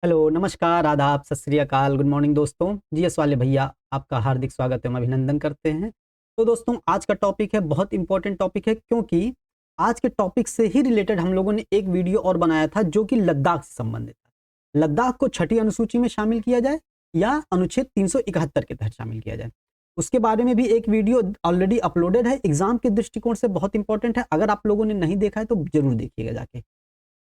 Hello, नमस्कार, आदाब, सत श्री अकाल, गुड मॉर्निंग दोस्तों। जीएस वाले भैया आपका हार्दिक स्वागत एवं अभिनंदन करते हैं। तो दोस्तों आज का टॉपिक है, बहुत इंपॉर्टेंट टॉपिक है, क्योंकि आज के टॉपिक से ही रिलेटेड हम लोगों ने एक वीडियो और बनाया था जो कि लद्दाख से संबंधित था। लद्दाख को छठी अनुसूची में शामिल किया जाए या अनुच्छेद 371 के तहत शामिल किया जाए, उसके बारे में भी एक वीडियो ऑलरेडी अपलोडेड है। एग्जाम के दृष्टिकोण से बहुत इंपॉर्टेंट है। अगर आप लोगों ने नहीं देखा है तो जरूर देखिएगा जाके।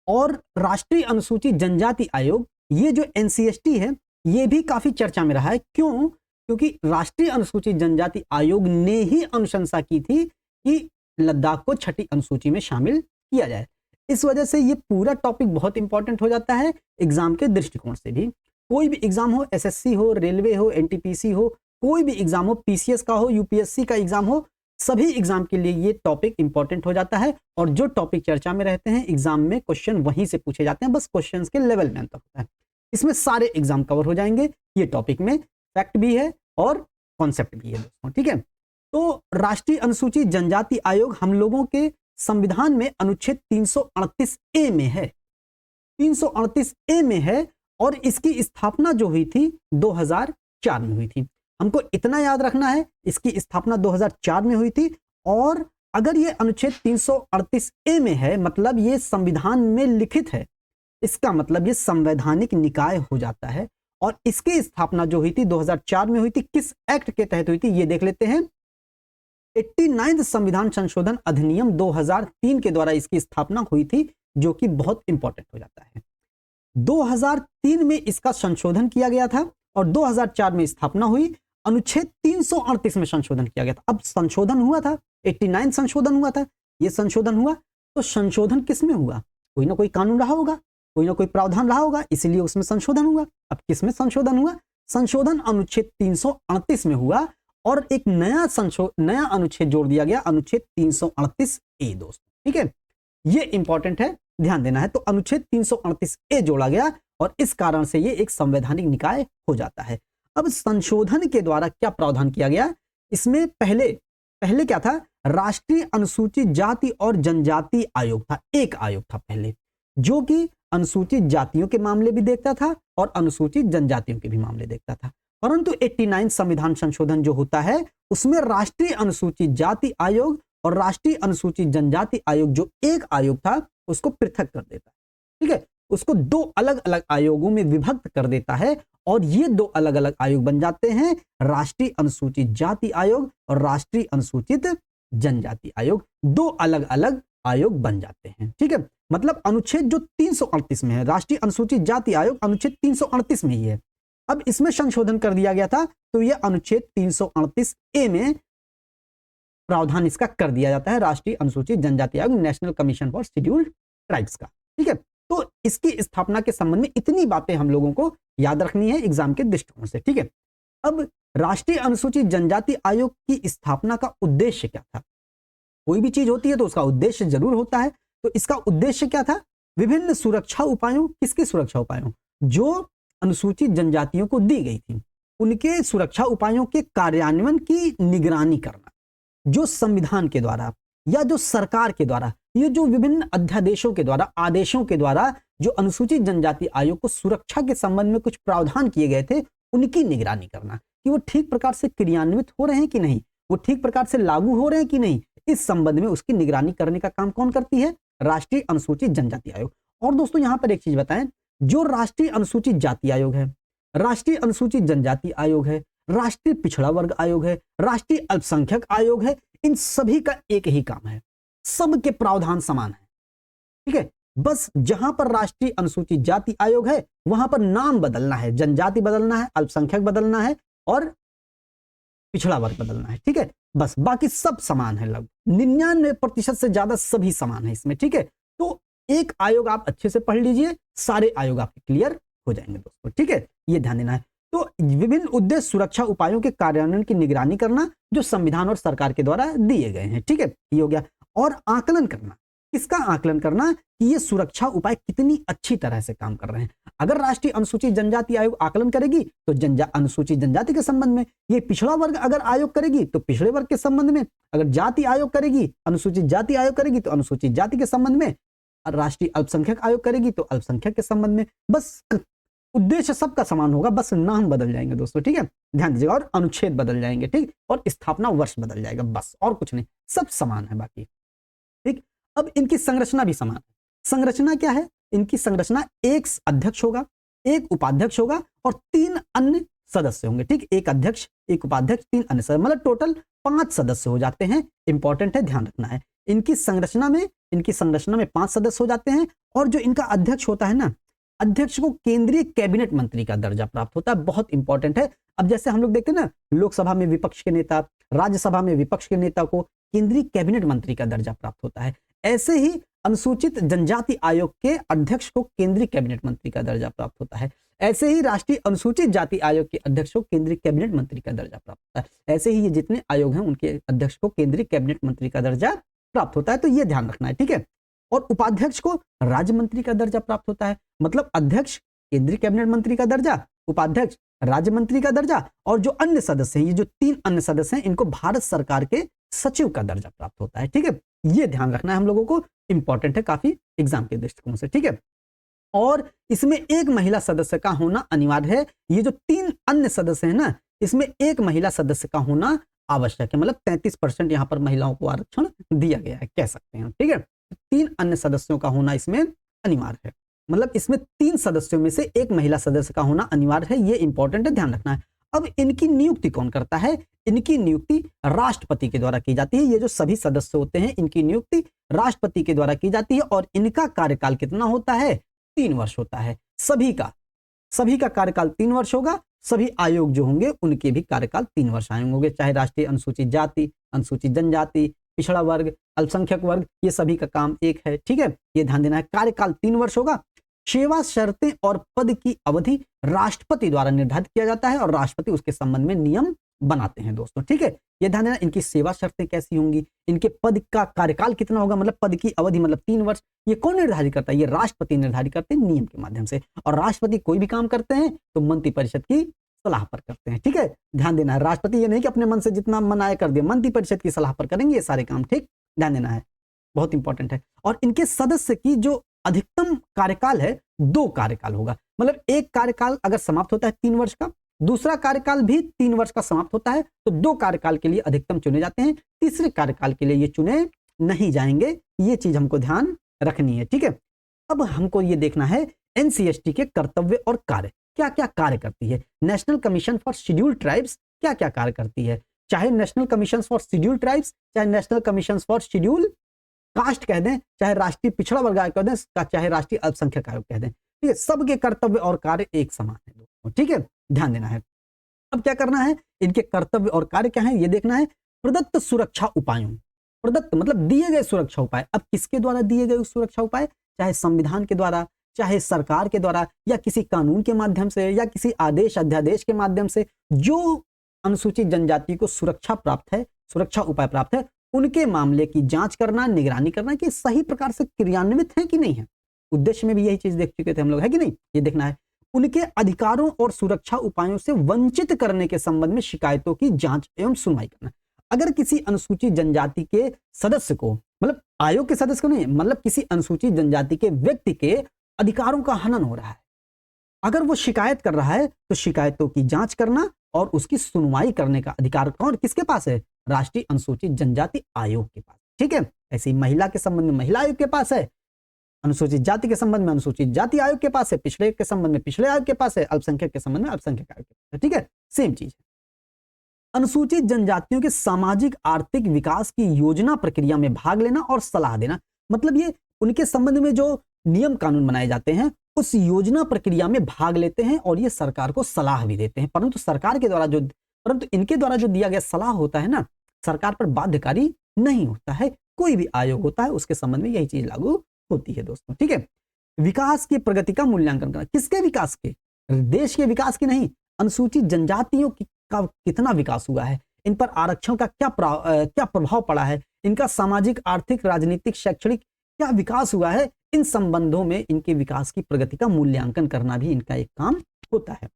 और राष्ट्रीय अनुसूचित जनजाति आयोग, ये जो एनसीएसटी है, ये भी काफी चर्चा में रहा है। क्यों? क्योंकि राष्ट्रीय अनुसूचित जनजाति आयोग ने ही अनुशंसा की थी कि लद्दाख को छठी अनुसूची में शामिल किया जाए। इस वजह से ये पूरा टॉपिक बहुत इंपॉर्टेंट हो जाता है एग्जाम के दृष्टिकोण से भी। कोई भी एग्जाम हो, एसएससी हो, रेलवे हो, एनटीपीसी हो, कोई भी एग्जाम हो, पीसीएस का हो, यूपीएससी का एग्जाम हो, सभी एग्जाम के लिए ये टॉपिक इंपॉर्टेंट हो जाता है। और जो टॉपिक चर्चा में रहते हैं एग्जाम में क्वेश्चन वहीं से पूछे जाते हैं, बस क्वेश्चंस के लेवल में अंतर होता है। इसमें सारे एग्जाम कवर हो जाएंगे। ये टॉपिक में फैक्ट भी है और कॉन्सेप्ट भी है दोस्तों, ठीक है। तो राष्ट्रीय अनुसूचित जनजाति आयोग हम लोगों के संविधान में अनुच्छेद 338 ए में है, 338 ए में है। और इसकी स्थापना जो हुई थी 2004 में हुई थी। हमको इतना याद रखना है, इसकी स्थापना 2004 में हुई थी। और अगर ये अनुच्छेद 338 ए में है, मतलब ये संविधान में लिखित है, इसका मतलब ये संवैधानिक निकाय हो जाता है। और इसकी स्थापना जो हुई थी 2004 में हुई थी, किस एक्ट के तहत हुई थी ये देख लेते हैं। 89 संविधान संशोधन अधिनियम 2003 के द्वारा इसकी स्थापना हुई थी, जो कि बहुत इंपॉर्टेंट हो जाता है। 2003 में इसका संशोधन किया गया था और 2004 में स्थापना हुई। अनुच्छेद 338 में संशोधन किया गया था। अब संशोधन हुआ था, 89 संशोधन हुआ था, ये संशोधन हुआ। तो संशोधन किस में हुआ? कोई ना कोई कानून रहा होगा, कोई ना कोई प्रावधान रहा होगा, इसीलिए उसमें संशोधन हुआ। अब किस में संशोधन हुआ? संशोधन अनुच्छेद 338 में हुआ और एक नया अनुच्छेद जोड़ दिया गया, अनुच्छेद 338 ए दोस्तों, ठीक है। ये इंपॉर्टेंट है, ध्यान देना है। तो अनुच्छेद 338 ए जोड़ा गया और इस कारण से ये एक संवैधानिक निकाय हो जाता है। अब संशोधन के द्वारा क्या प्रावधान किया गया? इसमें पहले क्या था? राष्ट्रीय अनुसूचित जाति और जनजाति आयोग था। एक आयोग था पहले, जो कि अनुसूचित जातियों के मामले भी देखता था और अनुसूचित जनजातियों के भी मामले देखता था। परंतु 89 संविधान संशोधन जो होता है, उसमें राष्ट्रीय अनुसूचित जाति आयोग और राष्ट्रीय अनुसूचित जनजाति आयोग, जो एक आयोग था, उसको पृथक कर देता है, ठीक है। उसको दो अलग अलग आयोगों में विभक्त कर देता है और ये दो अलग अलग आयोग बन जाते हैं, राष्ट्रीय अनुसूचित जाति आयोग और राष्ट्रीय अनुसूचित जनजाति आयोग। दो अलग अलग आयोग बन जाते हैं, ठीक है। मतलब अनुच्छेद जो 338 में है, राष्ट्रीय अनुसूचित जाति आयोग अनुच्छेद 338 में ही है। अब इसमें संशोधन कर दिया गया था, तो यह अनुच्छेद 338 ए में प्रावधान इसका कर दिया जाता है, राष्ट्रीय अनुसूचित जनजाति आयोग, national commission for scheduled tribes का, ठीक है। तो इसकी स्थापना के संबंध में इतनी बातें हम लोगों को याद रखनी है एग्जाम के दृष्टिकोण से, ठीक है। अब राष्ट्रीय अनुसूचित जनजाति आयोग की स्थापना का उद्देश्य क्या था? कोई भी चीज होती है तो उसका उद्देश्य जरूर होता है। तो इसका उद्देश्य क्या था? विभिन्न सुरक्षा उपायों, किसके सुरक्षा उपायों? जो अनुसूचित जनजातियों को दी गई थी, उनके सुरक्षा उपायों के कार्यान्वयन की निगरानी करना, जो संविधान के द्वारा या जो सरकार के द्वारा, ये जो विभिन्न अध्यादेशों के द्वारा, आदेशों के द्वारा जो अनुसूचित जनजाति आयोग को सुरक्षा के संबंध में कुछ प्रावधान किए गए थे, उनकी निगरानी करना कि वो ठीक प्रकार से क्रियान्वित हो रहे हैं कि नहीं, वो ठीक प्रकार से लागू हो रहे हैं कि नहीं, इस संबंध में उसकी निगरानी करने का काम कौन करती है? राष्ट्रीय अनुसूचित जनजाति आयोग। और दोस्तों यहां पर एक चीज बताएं, जो राष्ट्रीय अनुसूचित जाति आयोग है, राष्ट्रीय अनुसूचित जनजाति आयोग है, राष्ट्रीय पिछड़ा वर्ग आयोग है, राष्ट्रीय अल्पसंख्यक आयोग है, इन सभी का एक ही काम है, सबके प्रावधान समान है, ठीक है। बस जहां पर राष्ट्रीय अनुसूचित जाति आयोग है वहां पर नाम बदलना है, जनजाति बदलना है, अल्पसंख्यक बदलना है और पिछड़ा वर्ग बदलना है, ठीक है। बस बाकी सब समान है, लगभग 99% से ज्यादा सभी समान है इसमें, ठीक है। तो एक आयोग आप अच्छे से पढ़ लीजिए, सारे आयोग आपके क्लियर हो जाएंगे दोस्तों, ठीक है। ये ध्यान देना है। तो विभिन्न उद्देश्य सुरक्षा उपायों के कार्यान्वयन की निगरानी करना, जो संविधान और सरकार के द्वारा दिए गए हैं, ठीक है, ये हो गया। और आकलन करना, किसका आकलन करना? कि ये सुरक्षा उपाय कितनी अच्छी तरह से काम कर रहे हैं। अगर राष्ट्रीय अनुसूचित जनजाति आयोग आकलन करेगी तो अनुसूचित जनजाति के संबंध में, ये पिछड़ा वर्ग अगर आयोग करेगी तो पिछड़े वर्ग के संबंध में, अगर जाति आयोग करेगी, अनुसूचित जाति आयोग करेगी तो अनुसूचित जाति के संबंध में, राष्ट्रीय अल्पसंख्यक आयोग करेगी तो अल्पसंख्यक के संबंध में। बस उद्देश्य सबका समान होगा, बस नाम बदल जाएंगे दोस्तों, ठीक है, ध्यान दीजिएगा, और अनुच्छेद बदल जाएंगे, ठीक, और स्थापना वर्ष बदल जाएगा, बस और कुछ नहीं, सब समान है बाकी, ठीक। अब इनकी संरचना भी समान है। संरचना क्या है? इनकी संरचना एक अध्यक्ष होगा, एक उपाध्यक्ष होगा और 3 अन्य सदस्य होंगे, ठीक, एक अध्यक्ष, एक उपाध्यक्ष, 3 अन्य सदस्य, मतलब टोटल 5 सदस्य हो जाते हैं। इंपॉर्टेंट है, ध्यान रखना है। इनकी संरचना में 5 सदस्य हो जाते हैं, और जो इनका अध्यक्ष होता है ना, अध्यक्ष को केंद्रीय कैबिनेट मंत्री का दर्जा प्राप्त होता है, बहुत इंपॉर्टेंट है। अब जैसे हम लोग देखते हैं ना, लोकसभा में विपक्ष के नेता, राज्यसभा में विपक्ष के नेता को केंद्रीय कैबिनेट मंत्री का दर्जा प्राप्त होता है, ऐसे ही अनुसूचित जनजाति आयोग के अध्यक्ष को केंद्रीय कैबिनेट मंत्री का दर्जा प्राप्त होता है, ऐसे ही राष्ट्रीय अनुसूचित जाति आयोग के अध्यक्ष को केंद्रीय कैबिनेट मंत्री का दर्जा प्राप्त होता है, ऐसे ही ये जितने आयोग हैं उनके अध्यक्ष को केंद्रीय कैबिनेट मंत्री का दर्जा प्राप्त होता है, तो ये ध्यान रखना है, ठीक है। और उपाध्यक्ष को राज्य मंत्री का दर्जा प्राप्त होता है, मतलब अध्यक्ष केंद्रीय कैबिनेट मंत्री का दर्जा, उपाध्यक्ष राज्य मंत्री का दर्जा, और जो अन्य सदस्य हैं, ये जो 3 अन्य सदस्य हैं, इनको भारत सरकार के सचिव का दर्जा प्राप्त होता है, ठीक है। ये ध्यान रखना है हम लोगों को, इंपॉर्टेंट है काफी एग्जाम के दृष्टिकोण से, ठीक है। और इसमें एक महिला सदस्य का होना अनिवार्य है। ये जो 3 अन्य सदस्य हैं ना, इसमें एक महिला सदस्य का होना आवश्यक है, मतलब 33% यहाँ पर महिलाओं को आरक्षण दिया गया है, कह सकते हैं, ठीक है। 3 अन्य सदस्यों का होना इसमें अनिवार्य है, मतलब इसमें 3 सदस्यों में से एक महिला सदस्य का होना अनिवार्य है, ये इंपॉर्टेंट है, ध्यान रखना है। अब इनकी नियुक्ति कौन करता है? इनकी नियुक्ति राष्ट्रपति के द्वारा की जाती है। ये जो सभी सदस्य होते हैं, इनकी नियुक्ति राष्ट्रपति के द्वारा की जाती है, और इनका कार्यकाल कितना होता है? 3 वर्ष होता है। सभी का कार्यकाल 3 वर्ष होगा। सभी आयोग जो होंगे उनके भी कार्यकाल 3 वर्ष आयोग होंगे, चाहे राष्ट्रीय अनुसूचित जाति, अनुसूचित जनजाति, पिछड़ा वर्ग, अल्पसंख्यक वर्ग, ये सभी का काम एक है, ठीक है, ये ध्यान देना है। कार्यकाल 3 वर्ष होगा। सेवा शर्तें और पद की अवधि राष्ट्रपति द्वारा निर्धारित किया जाता है, और राष्ट्रपति उसके संबंध में नियम बनाते हैं दोस्तों, ठीक है। ये ध्यान देना, इनकी सेवा शर्तें कैसी होंगी, इनके पद का कार्यकाल कितना होगा, मतलब पद की अवधि मतलब 3 वर्ष, ये कौन निर्धारित करता है? ये राष्ट्रपति निर्धारित करते हैं नियम के माध्यम से, और राष्ट्रपति कोई भी काम करते हैं तो मंत्रिपरिषद की सलाह पर करते हैं, ठीक है, ध्यान देना है। राष्ट्रपति ये नहीं कि अपने मन से जितना मन आए कर दिया, मंत्रिपरिषद की सलाह पर करेंगे ये सारे काम, ठीक, ध्यान देना है, बहुत इंपॉर्टेंट है। और इनके सदस्य की जो अधिकतम कार्यकाल है 2 कार्यकाल होगा, मतलब एक कार्यकाल अगर समाप्त होता है 3 वर्ष का, दूसरा कार्यकाल भी 3 वर्ष का समाप्त होता है, तो 2 कार्यकाल के लिए अधिकतम चुने जाते हैं, तीसरे कार्यकाल के लिए ये चुने नहीं जाएंगे, ये चीज हमको ध्यान रखनी है, ठीक है। अब हमको ये देखना है एनसीएसटी के कर्तव्य और कार्य, क्या क्या कार्य करती है। National commission for scheduled tribes क्या क्या कार्य करती है, चाहे national commission for scheduled tribes, चाहे national commission for scheduled caste कह दें, चाहे राष्ट्रीय पिछड़ा वर्ग आयोग कह दें, चाहे राष्ट्रीय अल्पसंख्यक आयोग कह दें, ठीक है, सबके कर्तव्य और कार्य एक समान है दोस्तों, ठीक है, ध्यान देना है। अब क्या करना है, इनके कर्तव्य और कार्य क्या है ये देखना है। प्रदत्त सुरक्षा उपायों, प्रदत्त मतलब दिए गए सुरक्षा उपाय, अब किसके द्वारा दिए गए सुरक्षा उपाय, चाहे संविधान के द्वारा, चाहे सरकार के द्वारा, या किसी कानून के माध्यम से, या किसी आदेश अध्यादेश के माध्यम से, जो अनुसूचित जनजाति को सुरक्षा प्राप्त है, सुरक्षा उपाय प्राप्त है, उनके मामले की जांच करना, निगरानी करना कि सही प्रकार से क्रियान्वित है कि नहीं है। उद्देश्य में भी यही चीज देख चुके थे हम लोग, है कि नहीं, ये देखना है। उनके अधिकारों और सुरक्षा उपायों से वंचित करने के संबंध में शिकायतों की जांच एवं सुनवाई करना। अगर किसी अनुसूचित जनजाति के सदस्य को, मतलब आयोग के सदस्य को नहीं, मतलब किसी अनुसूचित जनजाति के व्यक्ति के अधिकारों का हनन हो रहा है, अगर वो शिकायत कर रहा है, तो शिकायतों की जांच करना और उसकी सुनवाई करने का अधिकार कौन किसके पास है? राष्ट्रीय अनुसूचित जनजाति आयोग के पास, ठीक है। ऐसी महिला के संबंध में महिला आयोग के पास है, अनुसूचित जाति के संबंध में अनुसूचित जाति आयोग के पास है, पिछड़े के संबंध में पिछड़े आयोग के पास है, अल्पसंख्यक के संबंध में अल्पसंख्यक आयोग के पास है, ठीक है, सेम चीज है। अनुसूचित जनजातियों के सामाजिक आर्थिक विकास की योजना प्रक्रिया में भाग लेना और सलाह देना, मतलब ये उनके संबंध में जो नियम कानून बनाए जाते हैं उस योजना प्रक्रिया में भाग लेते हैं, और ये सरकार को सलाह भी देते हैं। परंतु इनके द्वारा जो दिया गया सलाह होता है ना, सरकार पर बाध्यकारी नहीं होता है। कोई भी आयोग होता है उसके संबंध में यही चीज लागू होती है दोस्तों, ठीक है। विकास की प्रगति का मूल्यांकन करना, किसके विकास के? देश के विकास की नहीं, अनुसूचित जनजातियों का कितना विकास हुआ है, इन पर आरक्षण का क्या प्रभाव पड़ा है, इनका सामाजिक आर्थिक राजनीतिक शैक्षणिक क्या विकास हुआ है, इन संबंधों में इनके विकास की प्रगति का मूल्यांकन करना भी इनका एक काम होता है।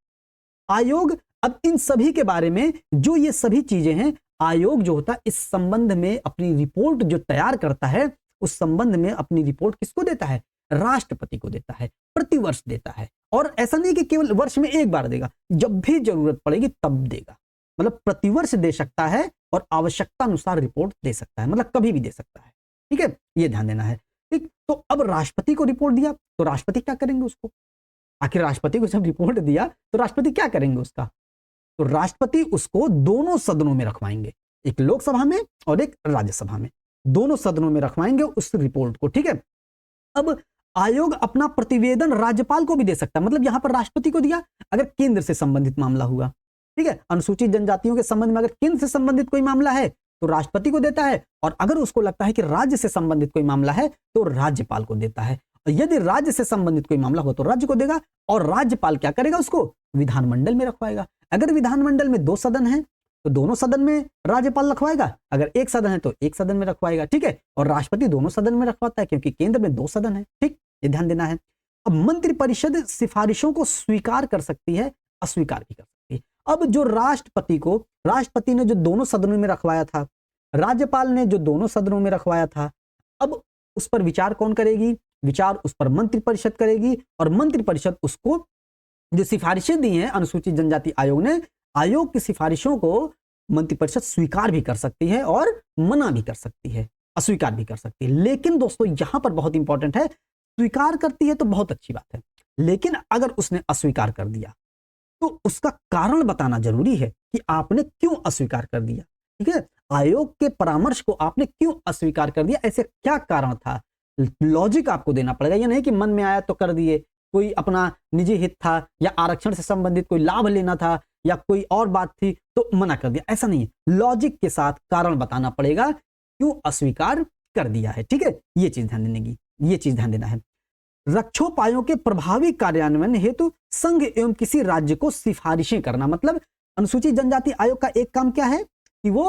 आयोग अब इन सभी के बारे में जो ये सभी चीजें हैं, आयोग जो होता है इस संबंध में अपनी रिपोर्ट जो तैयार करता है, उस संबंध में अपनी रिपोर्ट किसको देता है? राष्ट्रपति को देता है, प्रतिवर्ष देता है। और ऐसा नहीं कि केवल वर्ष में एक बार देगा, जब भी जरूरत पड़ेगी तब देगा। मतलब प्रतिवर्ष दे सकता है और आवश्यकता अनुसार रिपोर्ट दे सकता है, मतलब कभी भी दे सकता है। ठीक है, ये ध्यान देना है। ठीक, तो अब राष्ट्रपति को रिपोर्ट दिया तो राष्ट्रपति क्या करेंगे उसको? आखिर राष्ट्रपति को जब रिपोर्ट दिया तो राष्ट्रपति क्या करेंगे उसका? तो राष्ट्रपति उसको दोनों सदनों में रखवाएंगे, एक लोकसभा में और एक राज्यसभा में, दोनों सदनों में रखवाएंगे उस रिपोर्ट को। ठीक है, अब आयोग अपना प्रतिवेदन राज्यपाल को भी दे सकता है। मतलब यहां पर राष्ट्रपति को दिया, अगर केंद्र से संबंधित मामला हुआ, ठीक है, अनुसूचित जनजातियों के संबंध में अगर केंद्र से संबंधित कोई मामला है तो राष्ट्रपति को देता है, और अगर उसको लगता है कि राज्य से संबंधित कोई मामला है तो राज्यपाल को देता है। यदि राज्य से संबंधित कोई मामला हो तो राज्य को देगा, और राज्यपाल क्या करेगा? उसको विधानमंडल में रखवाएगा। अगर विधानमंडल में 2 सदन है तो दोनों सदन में राज्यपाल रखवाएगा, अगर एक सदन है तो एक सदन में रखवाएगा। ठीक है, और राष्ट्रपति दोनों सदन में रखवाता है क्योंकि केंद्र में 2 सदन है। ठीक, ये ध्यान देना है। अब मंत्रिपरिषद सिफारिशों को स्वीकार कर सकती है, अस्वीकार भी कर सकती है। अब जो राष्ट्रपति ने जो दोनों सदनों में रखवाया था, राज्यपाल ने जो दोनों सदनों में रखवाया था, अब उस पर विचार कौन करेगी? विचार उस पर मंत्रिपरिषद करेगी, और मंत्रिपरिषद उसको जो सिफारिशें दी हैं अनुसूचित जनजाति आयोग ने, आयोग की सिफारिशों को मंत्रिपरिषद स्वीकार भी कर सकती है और मना भी कर सकती है, अस्वीकार भी कर सकती है। लेकिन दोस्तों यहां पर बहुत इंपॉर्टेंट है, स्वीकार करती है तो बहुत अच्छी बात है, लेकिन अगर उसने अस्वीकार कर दिया तो उसका कारण बताना जरूरी है कि आपने क्यों अस्वीकार कर दिया। ठीक है, आयोग के परामर्श को आपने क्यों अस्वीकार कर दिया, ऐसे क्या कारण था, लॉजिक आपको देना पड़ेगा। ये नहीं कि मन में आया तो कर दिए, कोई अपना निजी हित था या आरक्षण से संबंधित कोई लाभ लेना था या कोई और बात थी तो मना कर दिया, ऐसा नहीं है। लॉजिक के साथ कारण बताना पड़ेगा क्यों अस्वीकार कर दिया है। ठीक है, ये चीज ध्यान देना है। रक्षोपायों के प्रभावी कार्यान्वयन हेतु संघ एवं किसी राज्य को सिफारिशें करना। मतलब अनुसूचित जनजाति आयोग का एक काम क्या है कि वो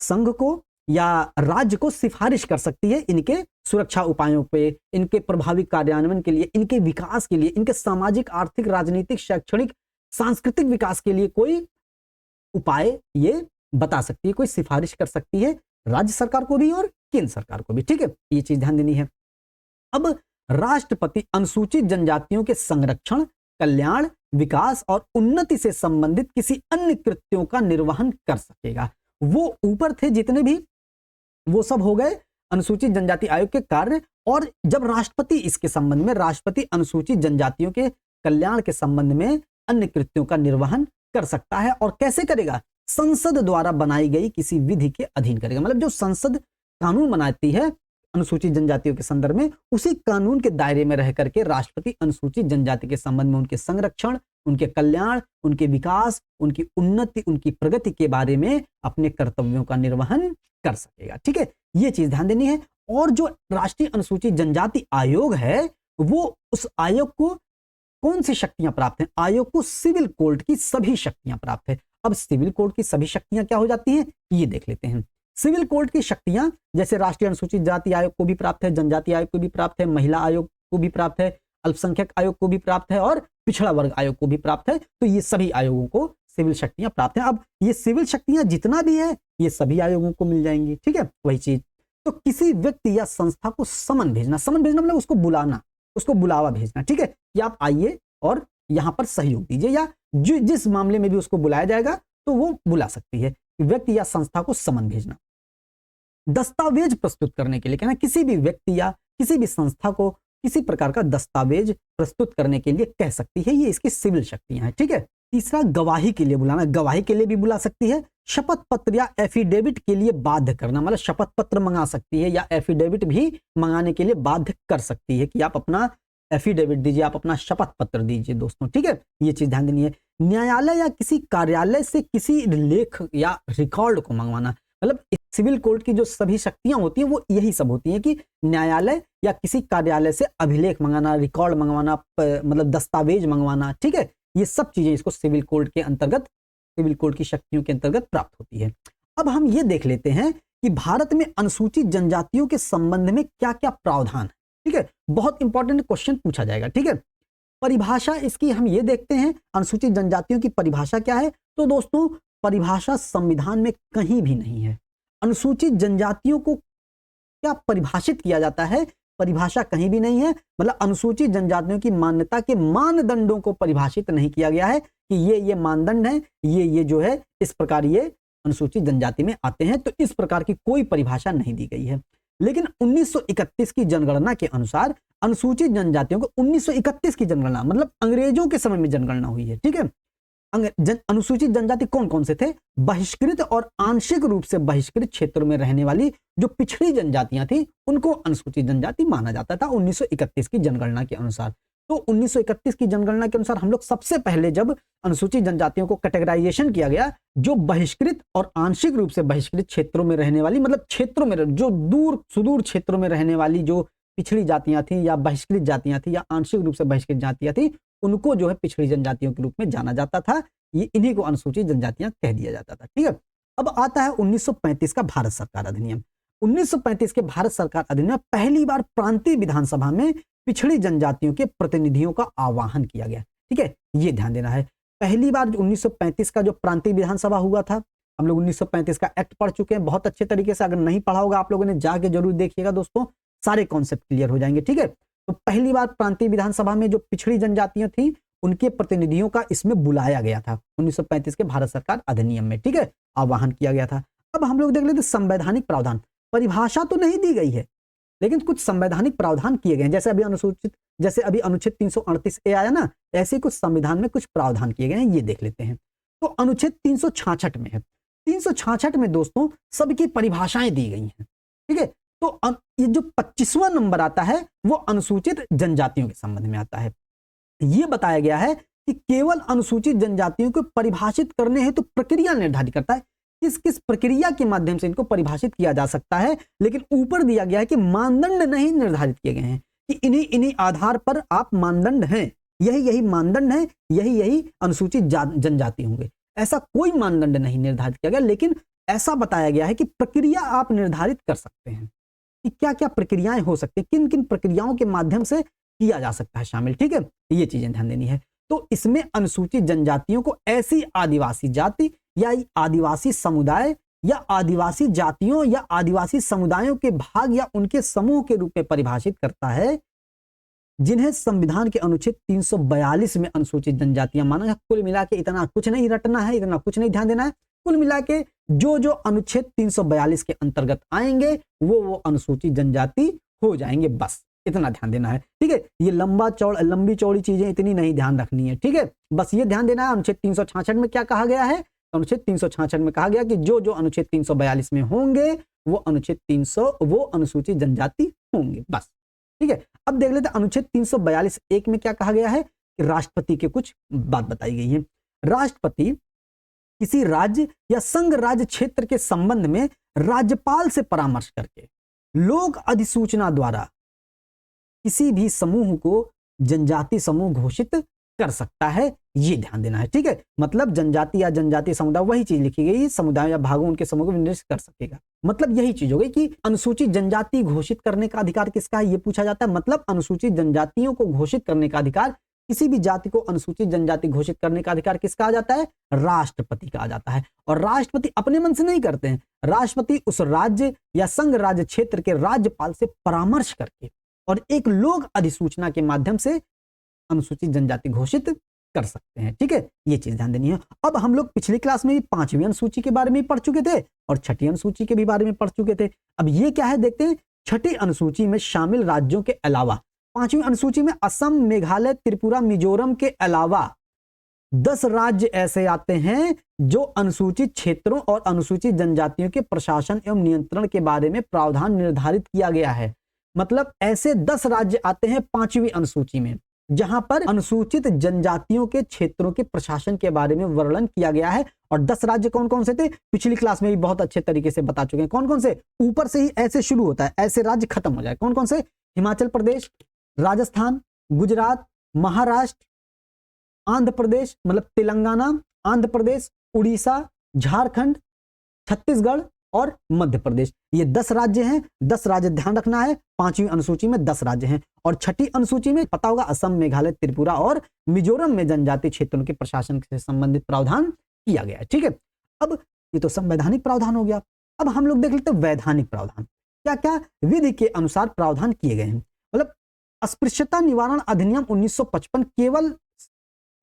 संघ को या राज्य को सिफारिश कर सकती है इनके सुरक्षा उपायों पे, इनके प्रभावी कार्यान्वयन के लिए, इनके विकास के लिए, इनके सामाजिक, आर्थिक, राजनीतिक, शैक्षणिक, सांस्कृतिक विकास के लिए कोई उपाय ये बता सकती है, कोई सिफारिश कर सकती है राज्य सरकार को भी और केंद्र सरकार को भी। ठीक है, ये चीज ध्यान देनी है। अब राष्ट्रपति अनुसूचित जनजातियों के संरक्षण, कल्याण, विकास और उन्नति से संबंधित किसी अन्य कृत्यों का निर्वहन कर सकेगा। वो ऊपर थे जितने भी, वो सब हो गए अनुसूचित जनजाति आयोग के कार्य, और जब राष्ट्रपति इसके संबंध में, राष्ट्रपति अनुसूचित जनजातियों के कल्याण के संबंध में अन्य कृत्यों का निर्वहन कर सकता है। और कैसे करेगा? संसद द्वारा बनाई गई किसी विधि के अधीन करेगा। मतलब जो संसद कानून बनाती है अनुसूचित जनजातियों के संदर्भ में, उसी कानून के दायरे में रह करके राष्ट्रपति अनुसूचित जनजाति के संबंध में उनके संरक्षण, उनके कल्याण, उनके विकास, उनकी उन्नति, उनकी प्रगति के बारे में अपने कर्तव्यों का निर्वहन कर सकेगा। ठीक है, ये चीज ध्यान देनी है। और जो राष्ट्रीय अनुसूचित जनजाति आयोग है, वो उस आयोग को कौन सी शक्तियां प्राप्त हैं? आयोग को सिविल कोड की सभी शक्तियां प्राप्त है। अब सिविल कोड की सभी शक्तियां क्या हो जाती हैं, ये देख लेते हैं। सिविल कोड की शक्तियां जैसे राष्ट्रीय अनुसूचित जाति आयोग को भी प्राप्त है, जनजाति आयोग को भी प्राप्त है, महिला आयोग को भी प्राप्त है, अल्पसंख्यक आयोग को भी प्राप्त है और पिछड़ा वर्ग आयोग को भी प्राप्त है। तो ये सभी आयोगों को सिविल शक्तियां प्राप्त है। अब ये सिविल शक्तियां जितना भी है ये सभी आयोगों को मिल जाएंगी। ठीक है, वही चीज। तो किसी व्यक्ति या संस्था को समन भेजना मतलब उसको बुलाना, उसको बुलावा भेजना। ठीक है, कि आप आइए और यहां पर सहयोग दीजिए, या जिस मामले में भी उसको बुलाया जाएगा तो वो बुला सकती है। व्यक्ति या संस्था को समन भेजना। दस्तावेज प्रस्तुत करने के लिए कहना, किसी भी व्यक्ति या किसी भी संस्था को किसी प्रकार का दस्तावेज प्रस्तुत करने के लिए कह सकती है। ये इसकी सिविल शक्तियां हैं। ठीक है, तीसरा गवाही के लिए बुलाना, गवाही के लिए भी बुला सकती है। शपथ पत्र या एफिडेविट के लिए बाध्य करना, मतलब शपथ पत्र मंगा सकती है या एफिडेविट भी मंगाने के लिए बाध्य कर सकती है कि आप अपना एफिडेविट दीजिए, आप अपना शपथ पत्र दीजिए दोस्तों। ठीक है, ये चीज ध्यान देनी है। न्यायालय या किसी कार्यालय से किसी लेख या रिकॉर्ड को मंगवाना, मतलब सिविल कोड की जो सभी शक्तियां होती हैं वो यही सब होती हैं कि न्यायालय या किसी कार्यालय से अभिलेख मंगाना, रिकॉर्ड मंगवाना, मतलब दस्तावेज मंगवाना। ठीक है, ये सब चीजें इसको सिविल कोड के अंतर्गत, सिविल कोड की शक्तियों के अंतर्गत प्राप्त होती है। अब हम ये देख लेते हैं कि भारत में अनुसूचित जनजातियों के संबंध में क्या क्या प्रावधान है। ठीक है, बहुत इंपॉर्टेंट क्वेश्चन पूछा जाएगा। ठीक है, परिभाषा इसकी हम ये देखते हैं, अनुसूचित जनजातियों की परिभाषा क्या है। तो दोस्तों परिभाषा संविधान में कहीं भी नहीं है। अनुसूचित जनजातियों को क्या परिभाषित किया जाता है परिभाषा कहीं भी नहीं है, मतलब अनुसूचित जनजातियों की मान्यता के मानदंडों को परिभाषित नहीं किया गया है कि ये मानदंड है, ये जो है इस प्रकार ये अनुसूचित जनजाति में आते हैं, तो इस प्रकार की कोई परिभाषा नहीं दी गई है। लेकिन 1931 की जनगणना के अनुसार अनुसूचित जनजातियों को 1931 की जनगणना मतलब अंग्रेजों के समय में जनगणना हुई है, ठीक है। अनुसूचित जनजाति कौन कौन से थे? बहिष्कृत और आंशिक रूप से बहिष्कृत क्षेत्रों में रहने वाली जो पिछड़ी जनजातियां थी उनको अनुसूचित जनजाति माना जाता था 1931 की जनगणना के अनुसार। तो 1931 की जनगणना के अनुसार हम लोग सबसे पहले जब अनुसूचित जनजातियों को कैटेगराइजेशन किया गया, जो बहिष्कृत और आंशिक रूप से बहिष्कृत क्षेत्रों में रहने वाली, मतलब क्षेत्रों में जो दूर सुदूर क्षेत्रों में रहने वाली जो पिछड़ी जातियां थी या बहिष्कृत जातियां थी या आंशिक रूप से बहिष्कृत जातियां थी, उनको जो है पिछड़ी जनजातियों के रूप में जाना जाता था। ये इन्हीं को अनुसूचित जनजातियां कह दिया जाता था, ठीक है। अब आता है 1935 का भारत सरकार अधिनियम। 1935 के भारत सरकार अधिनियम पहली बार प्रांतीय विधानसभा में पिछड़ी जनजातियों के प्रतिनिधियों का आह्वान किया गया, ठीक है। ये ध्यान देना है, पहली बार 1935 का जो प्रांतीय विधानसभा हुआ था, हम लोग 1935 का एक्ट पढ़ चुके हैं बहुत अच्छे तरीके से। अगर नहीं पढ़ा होगा आप लोगों ने जाके जरूर देखिएगा दोस्तों, सारे कॉन्सेप्ट क्लियर हो जाएंगे, ठीक है। तो पहली बार प्रांतीय विधानसभा में जो पिछड़ी जनजातियां थी उनके प्रतिनिधियों का इसमें बुलाया गया था 1935 के भारत सरकार अधिनियम में, ठीक है, आह्वान किया गया था। अब हम लोग देख लेते संवैधानिक प्रावधान। परिभाषा तो नहीं दी गई है लेकिन कुछ संवैधानिक प्रावधान किए गए हैं, जैसे अभी अनुच्छेद 338 ए आया ना, ऐसे कुछ संविधान में कुछ प्रावधान किए गए हैं, ये देख लेते हैं। तो अनुच्छेद 366 में है, 366 में दोस्तों सबकी परिभाषाएं दी गई हैं, ठीक है। तो ये जो 25वां नंबर आता है वो अनुसूचित जनजातियों के संबंध में आता है। ये बताया गया है कि केवल अनुसूचित जनजातियों को परिभाषित करने हेतु तो प्रक्रिया निर्धारित करता है, किस किस प्रक्रिया के माध्यम से इनको परिभाषित किया जा सकता है, लेकिन ऊपर दिया गया है कि मानदंड नहीं निर्धारित किए गए हैं कि इन्हीं आधार पर आप मानदंड हैं, यही मानदंड है, यही अनुसूचित जनजाति होंगे, ऐसा कोई मानदंड नहीं निर्धारित किया गया। लेकिन ऐसा बताया गया है कि प्रक्रिया आप निर्धारित कर सकते हैं कि क्या क्या प्रक्रियाएं हो सकती है, किन किन प्रक्रियाओं के माध्यम से किया जा सकता है शामिल, ठीक है। ये चीजें ध्यान देनी है। तो इसमें अनुसूचित जनजातियों को ऐसी आदिवासी जाति या आदिवासी समुदाय या आदिवासी जातियों या आदिवासी समुदायों के भाग या उनके समूह के रूप में परिभाषित करता है जिन्हें संविधान के अनुच्छेद 342 में अनुसूचित जनजातियां माना है। कुल मिला के इतना कुछ नहीं रटना है, इतना कुछ नहीं ध्यान देना है, कुल मिला के जो अनुच्छेद 342 के अंतर्गत आएंगे वो अनुसूचित जनजाति हो जाएंगे, बस इतना ध्यान देना है, ठीक है। ये लंबी चौड़ी चीजें इतनी नहीं ध्यान रखनी है, ठीक है। बस ये ध्यान देना है अनुच्छेद 366 में क्या कहा गया है। अनुच्छेद 366 में कहा गया कि जो अनुच्छेद 342 में होंगे वो अनुसूचित जनजाति होंगे, बस, ठीक है। अब देख लेते हैं अनुच्छेद 342 एक में क्या कहा गया है कि राष्ट्रपति के कुछ बात बताई गई है। राष्ट्रपति किसी राज्य या संघ राज्य क्षेत्र के संबंध में राज्यपाल से परामर्श करके लोक अधिसूचना द्वारा किसी भी समूह को जनजाति समूह घोषित कर सकता है, ये ध्यान देना है, ठीक है। मतलब जनजाति या जनजाति समुदाय, वही चीज लिखी गई, समुदाय या भागों उनके समूह को निर्दिष्ट कर सकेगा। मतलब यही चीज हो गई कि अनुसूचित जनजाति घोषित करने का अधिकार किसका है, ये पूछा जाता है। मतलब अनुसूचित जनजातियों को घोषित करने का अधिकार, किसी भी जाति को अनुसूचित जनजाति घोषित करने का अधिकार किसका आ जाता है, राष्ट्रपति का आ जाता है। और राष्ट्रपति अपने मन से नहीं करते हैं, राष्ट्रपति उस राज्य या संघ राज्य क्षेत्र के राज्यपाल से परामर्श करके और एक लोक अधिसूचना के माध्यम से अनुसूचित जनजाति घोषित कर सकते हैं, ठीक है। ये चीज ध्यान देनी है। अब हम लोग पिछली क्लास में 5वीं अनुसूची के बारे में पढ़ चुके थे और 6ठी अनुसूची के भी बारे में पढ़ चुके थे। अब ये क्या है देखते हैं। 6ठी अनुसूची में शामिल राज्यों के अलावा 5वीं अनुसूची में असम, मेघालय, त्रिपुरा, मिजोरम के अलावा 10 राज्य ऐसे आते हैं जो अनुसूचित क्षेत्रों और अनुसूचित जनजातियों के प्रशासन एवं नियंत्रण के बारे में प्रावधान निर्धारित किया गया है। मतलब ऐसे 10 राज्य आते हैं 5वीं अनुसूची में जहां पर अनुसूचित जनजातियों के क्षेत्रों के प्रशासन के बारे में वर्णन किया गया है। और 10 राज्य कौन कौन से थे, पिछली क्लास में भी बहुत अच्छे तरीके से बता चुके हैं। कौन कौन से, ऊपर से ही ऐसे शुरू होता है, ऐसे राज्य खत्म हो जाए। कौन कौन से, हिमाचल प्रदेश, राजस्थान, गुजरात, महाराष्ट्र, आंध्र प्रदेश मतलब तेलंगाना, आंध्र प्रदेश, उड़ीसा, झारखंड, छत्तीसगढ़ और मध्य प्रदेश। ये 10 राज्य हैं। 10 राज्य ध्यान रखना है, 5वीं अनुसूची में 10 राज्य हैं। और 6ठी अनुसूची में पता होगा असम, मेघालय, त्रिपुरा और मिजोरम में जनजातीय क्षेत्रों के प्रशासन से संबंधित प्रावधान किया गया है, ठीक है। अब ये तो संवैधानिक प्रावधान हो गया। अब हम लोग देख लेते हैं वैधानिक प्रावधान। क्या क्या विधि के अनुसार प्रावधान किए गए हैं। मतलब अस्पृश्यता निवारण अधिनियम 1955 केवल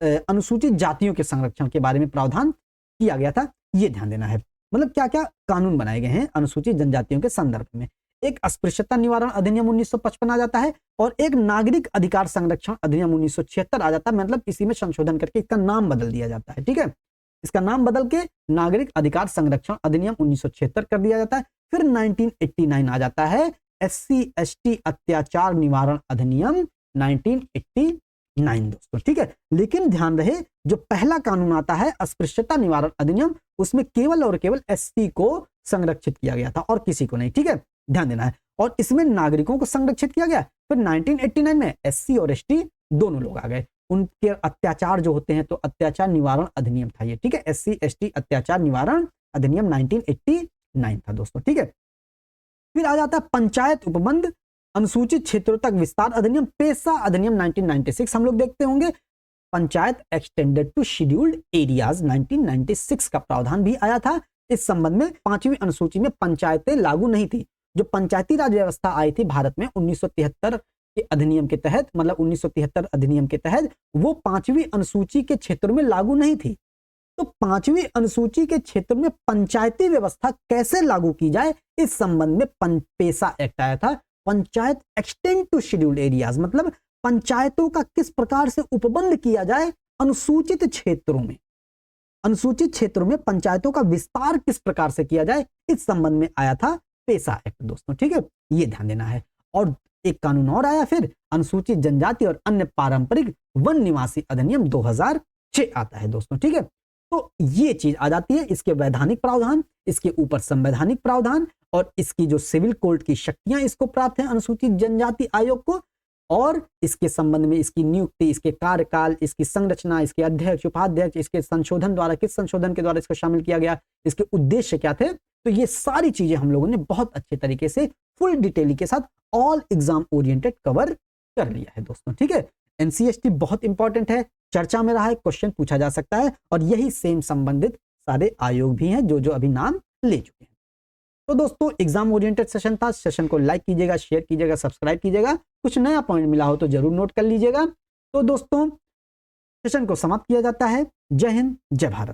अनुसूचित जातियों के संरक्षण के बारे में प्रावधान किया गया था, ये ध्यान देना है। मतलब क्या क्या कानून बनाए गए हैं अनुसूचित जनजातियों के संदर्भ में। एक अस्पृश्यता निवारण अधिनियम 1955 आ जाता है और एक नागरिक अधिकार संरक्षण अधिनियम 1976 आ जाता है। मतलब इसी में संशोधन करके इसका नाम बदल दिया जाता है, ठीक है, इसका नाम बदल के नागरिक अधिकार संरक्षण अधिनियम 1976 कर दिया जाता है। फिर 1989 आ जाता है SC/ST अत्याचार निवारण अधिनियम 1989 दोस्तों, ठीक है। लेकिन ध्यान रहे जो पहला कानून आता है अस्पृश्यता निवारण अधिनियम, उसमें केवल और केवल SC को संरक्षित किया गया था और किसी को नहीं, ठीक है, ध्यान देना है। और इसमें नागरिकों को संरक्षित किया गया। फिर 1989 में SC और ST दोनों लोग आ गए, उनके अत्याचार जो होते हैं तो अत्याचार निवारण अधिनियम था ये, ठीक है, SC/ST अत्याचार निवारण अधिनियम 1989 था दोस्तों, ठीक है। फिर आ जाता है पंचायत उपबंध अनुसूचित क्षेत्रों तक विस्तार अधिनियम, पेशा अधिनियम 1996 हम लोग देखते होंगे। Panchayat extended to scheduled areas 1996 का प्रावधान भी आया था। इस संबंध में 5वीं अनुसूची में पंचायतें लागू नहीं थी। जो पंचायती राज व्यवस्था आई थी भारत में 1973 के अधिनियम के तहत, मतलब 1973 अधिनियम के तहत वो 5वीं अनुसूची के क्षेत्र में लागू नहीं थी। तो 5वीं अनुसूची के क्षेत्र में पंचायती व्यवस्था कैसे लागू की जाए, इस संबंध में पेशा एक्ट आया था, Panchayat extend to scheduled areas, मतलब पंचायतों का किस प्रकार से उपबंध किया जाए अनुसूचित क्षेत्रों में, अनुसूचित क्षेत्रों में पंचायतों का विस्तार किस प्रकार से किया जाए, इस संबंध में आया था पेशा एक्ट दोस्तों, ठीक है, ये ध्यान देना है। और एक कानून और आया फिर अनुसूचित जनजाति और अन्य पारंपरिक वन निवासी अधिनियम 2006 आता है दोस्तों, ठीक है। तो ये चीज आ जाती है, इसके वैधानिक प्रावधान, इसके ऊपर संवैधानिक प्रावधान और इसकी जो सिविल कोर्ट की शक्तियां इसको प्राप्त है अनुसूचित जनजाति आयोग को, और इसके संबंध में इसकी नियुक्ति, इसके कार्यकाल, इसकी संरचना, इसके अध्यक्ष, उपाध्यक्ष, इसके संशोधन द्वारा, किस संशोधन के द्वारा इसको शामिल किया गया, इसके उद्देश्य क्या थे, तो ये सारी चीजें हम लोगों ने बहुत अच्छे तरीके से फुल डिटेल के साथ ऑल एग्जाम ओरिएंटेड कवर कर लिया है दोस्तों, ठीक है। NCST बहुत इंपॉर्टेंट है, चर्चा में रहा है, क्वेश्चन पूछा जा सकता है, और यही सेम संबंधित सारे आयोग भी हैं जो जो अभी नाम ले चुके हैं। तो दोस्तों एग्जाम ओरिएंटेड सेशन था, सेशन को लाइक कीजिएगा, शेयर कीजिएगा, सब्सक्राइब कीजिएगा, कुछ नया पॉइंट मिला हो तो जरूर नोट कर लीजिएगा। तो दोस्तों सेशन को समाप्त किया जाता है। जय हिंद, जय भारत।